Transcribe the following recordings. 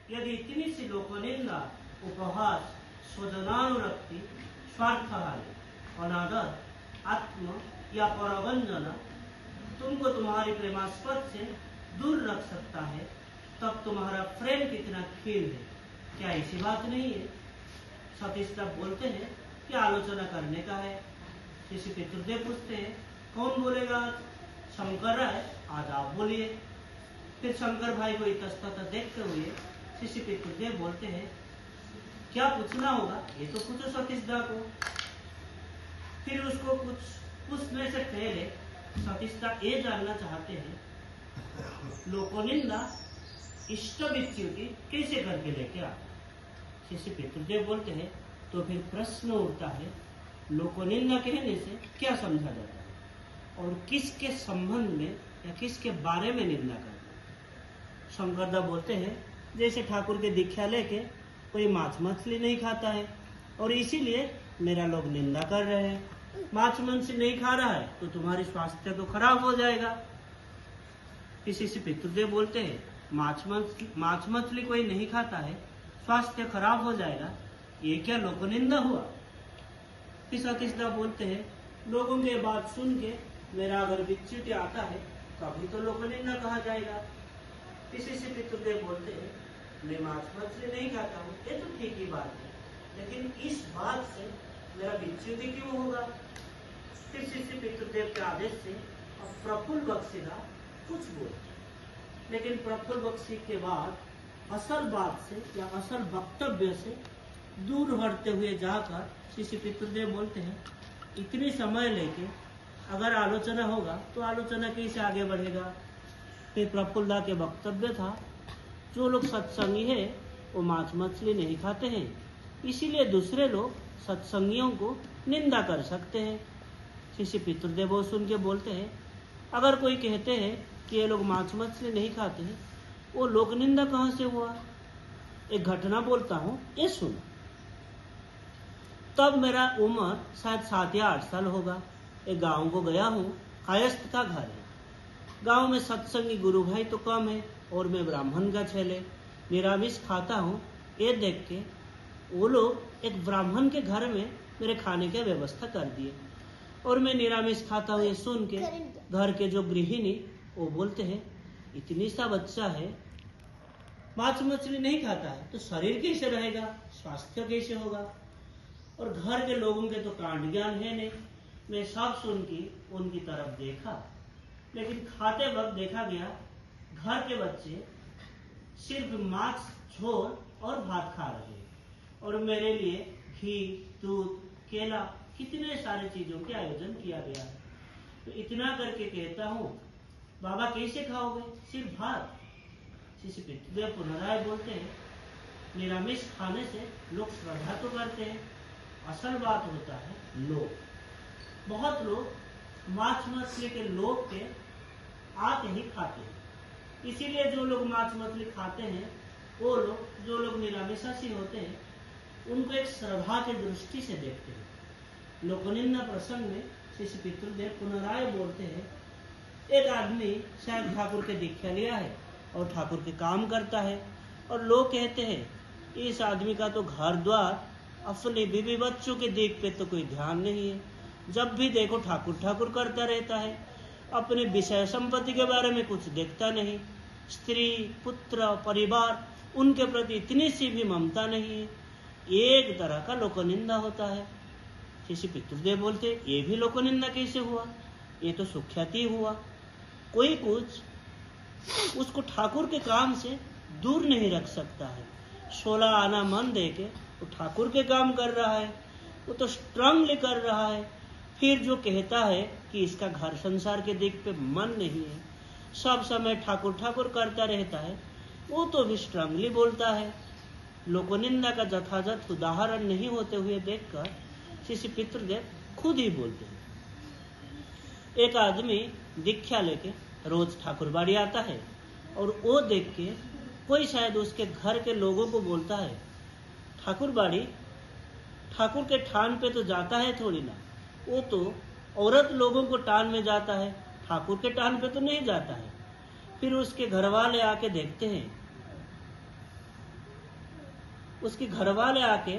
यदि इतनी सी लोकनिंदा, उपहास, स्वजनानुरक्ति, स्वार्थहानि, अनादर, आत्म या परवंजना तुमको तुम्हारी प्रेमास्पद से दूर रख सकता है, तब तुम्हारा प्रेम कितना क्षीण है, क्या ऐसी बात नहीं है? सतीश बोलते हैं कि आलोचना करने का है। किसी पितृदेव पूछते हैं कौन बोलेगा आज? शंकर राय, आज आप बोलिए। फिर शंकर भाई को इतस्ततः देखते हुए शिशु पितृदेव बोलते हैं क्या पूछना होगा ये तो पूछो सतीश दा को। फिर उसको कुछ पूछने से पहले सतीश दा ये जानना चाहते हैं लोकनिंदा इष्ट विच्युति कैसे करके लेके आ। शिशु पितृदेव बोलते हैं तो फिर प्रश्न उठता है लोकनिंदा कहने से क्या समझा जाता है और किसके संबंध में या किसके बारे में निंदा करते हैं। शंकरदा बोलते हैं जैसे ठाकुर के दीक्षा लेके कोई मांस मछली नहीं खाता है और इसीलिए मेरा लोग निंदा कर रहे हैं। मांस मछली नहीं खा रहा है तो तुम्हारी स्वास्थ्य तो खराब हो जाएगा। किसी से पितृदेव बोलते हैं मांस मछली कोई नहीं खाता है, स्वास्थ्य खराब हो जाएगा, ये क्या लोकनिंदा हुआ। फिर सतीशदा बोलते हैं लोगों की बात सुन के मेरा अगर विच्युति आता है कभी तो लोकनिंदा कहा जाएगा। किसी से पितृदेव बोलते हैं मैं मांस मछली नहीं खाता हूँ, ये तो ठीक ही बात है, लेकिन इस बात से मेरा विच्युति क्यों होगा। फिर शिष्य पितृदेव के आदेश से अब प्रफुल्ल बख्शीदा कुछ बोलते, लेकिन प्रफुल्ल बख्शी के बाद असल बात से या असल वक्तव्य से दूर हटते हुए जाकर शिशु पितृदेव बोलते हैं इतनी समय लेके अगर आलोचना होगा तो आलोचना कैसे आगे बढ़ेगा। फिर प्रफुल्लदा के वक्तव्य था जो लोग सत्संगी है वो मांस मछली नहीं खाते हैं, इसीलिए दूसरे लोग सत्संगियों को निंदा कर सकते हैं। शिशु पितृदेव वो सुन के बोलते हैं अगर कोई कहते हैं कि ये लोग मांस मछली नहीं खाते हैं वो लोक निंदा कहाँ से हुआ। एक घटना बोलता हूँ, ये सुनो। तब मेरा उम्र शायद 7 या 8 साल होगा। एक गांव को गया हूँ, कायस्थ का घर है। गांव में सत्संगी गुरु भाई तो कम है और मैं ब्राह्मण का छेले निरामिष खाता हूँ। ये देख के वो लोग एक ब्राह्मण के घर में मेरे खाने की व्यवस्था कर दिए और मैं निरामिष खाता हूँ। ये सुन के घर के जो गृहिणी वो बोलते हैं इतनी सा बच्चा है मांस मछली नहीं खाता है तो शरीर कैसे रहेगा, स्वास्थ्य कैसे होगा। और घर के लोगों के तो कांड ज्ञान है नहीं। मैं सब सुन की उनकी तरफ देखा, लेकिन खाते वक्त देखा गया घर के बच्चे सिर्फ मांस, झोल और भात खा रहे हैं और मेरे लिए घी, दूध, केला, कितने सारे चीजों के आयोजन किया गया है। तो इतना करके कहता हूँ बाबा कैसे खाओगे, सिर्फ भात। शिशु पितृदेव पुनराय बोलते हैं निरामिष खाने से लोग श्रद्धा तो करते हैं, असल बात होता है लोभ। बहुत लोग मांस मछली के लोभ के आते ही खाते हैं, इसीलिए जो लोग मांस मछली खाते हैं वो लोग जो लोग निरामिषासी होते हैं उनको एक श्रद्धा की दृष्टि से देखते हैं। लोकनिंदा प्रसंग में शिशु पितृदेव पुनराय बोलते हैं एक आदमी शायद ठाकुर के दीक्षा लिया है और ठाकुर के काम करता है और लोग कहते हैं इस आदमी का तो घर द्वार अपने बीवी बच्चों के देख पे तो कोई ध्यान नहीं है, जब भी देखो ठाकुर ठाकुर करता रहता है, अपने विषय संपत्ति के बारे में कुछ देखता नहीं, स्त्री पुत्र परिवार उनके प्रति इतनी सी भी ममता नहीं है। एक तरह का लोकनिंदा होता है। शिशु पितृदेव बोलते ये भी लोकनिंदा कैसे हुआ, ये तो सुख्याति हुआ। कोई कुछ उसको ठाकुर के काम से दूर नहीं रख सकता है। 16 आना मन दे के वो ठाकुर के काम कर रहा है, वो तो स्ट्रांगली कर रहा है। फिर जो कहता है कि इसका घर संसार के दिख पे मन नहीं है, सब समय ठाकुर ठाकुर करता रहता है, वो तो भी स्ट्रांगली बोलता है। लोकनिंदा का यथार्थक उदाहरण नहीं होते हुए देखकर शिशु पितृदेव खुद ही बोलते हैं। एक आदमी दीक्षा लेके रोज ठाकुरबाड़ी आता है और वो देख के कोई शायद उसके घर के लोगों को बोलता है ठाकुरबाड़ी ठाकुर के ठान पे तो जाता है थोड़ी ना, वो तो औरत लोगों को टान में जाता है, ठाकुर के टान पे तो नहीं जाता है। फिर उसके घर वाले आके देखते हैं उसके घर वाले आके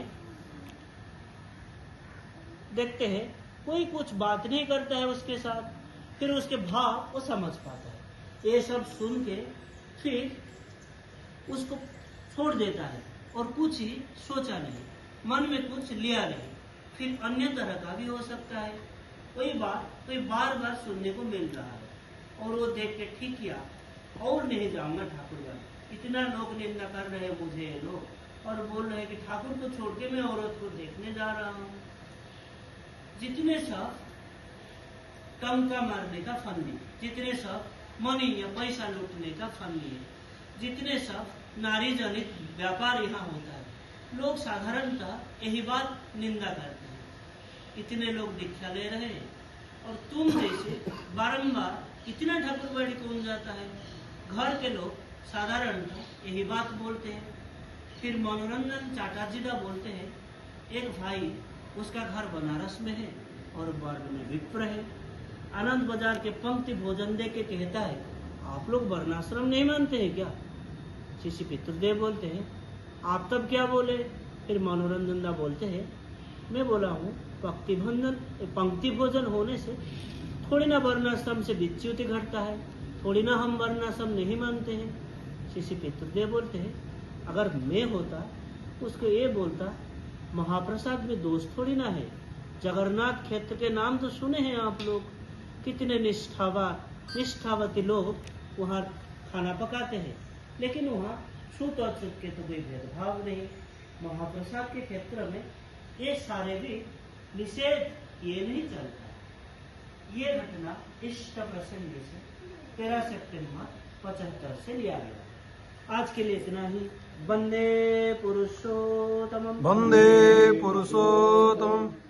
देखते हैं कोई कुछ बात नहीं करता है उसके साथ। फिर उसके भाव वो समझ पाता है। ये सब सुन के फिर उसको छोड़ देता है और कुछ ही सोचा नहीं, मन में कुछ लिया नहीं। फिर अन्य तरह का भी हो सकता है, वही बात कोई बार बार सुनने को मिल रहा है और वो देख के ठीक किया और नहीं जाऊंगा ठाकुरगढ़, इतना लोग निंदा कर रहे हैं मुझे ये लोग और बोल रहे हैं कि ठाकुर को छोड़ के मैं औरत को देखने जा रहा हूँ। जितने सब टंका मारने का फंदी, जितने सब मनी या पैसा लूटने का फंदी है, जितने सब नारी जनित व्यापार यहाँ होता है, लोग साधारणतः यही बात निंदा करते हैं। इतने लोग दीक्षा ले रहे हैं और तुम जैसे बारंबार इतना ठाकुरबाड़ी कौन जाता है। घर के लोग साधारणतः यही बात बोलते हैं। फिर मनोरंजन चाटर्जीदा बोलते हैं, एक भाई उसका घर बनारस में है और वर्ग में विप्र है। आनंद बाजार के पंक्ति भोजन दे के कहता है, आप लोग वर्णाश्रम नहीं मानते हैं क्या? शिशि पितृदेव बोलते हैं, आप तब क्या बोले? फिर मनोरंजन दा बोलते हैं, मैं बोला हूँ पंक्ति भोजन होने से थोड़ी ना वर्णाश्रम से विच्युति घटता है, थोड़ी ना हम वर्णाश्रम नहीं मानते हैं। शिशि पितृदेव बोलते हैं, अगर मैं होता उसको ये बोलता, महाप्रसाद में दोष थोड़ी ना है। जगन्नाथ क्षेत्र के नाम तो सुने हैं आप लोग, कितने निष्ठावती लोग वहाँ खाना पकाते हैं, लेकिन वहाँ छूत और छूत के तो कोई भेदभाव नहीं। महाप्रसाद के क्षेत्र में ये सारे भी निषेध ये नहीं चलता। ये घटना इष्ट प्रसंग से 13 सितंबर 75 से लिया गया। आज के लिए इतना ही। वंदे पुरुषोत्तमम्। वंदे पुरुषोत्तमम्।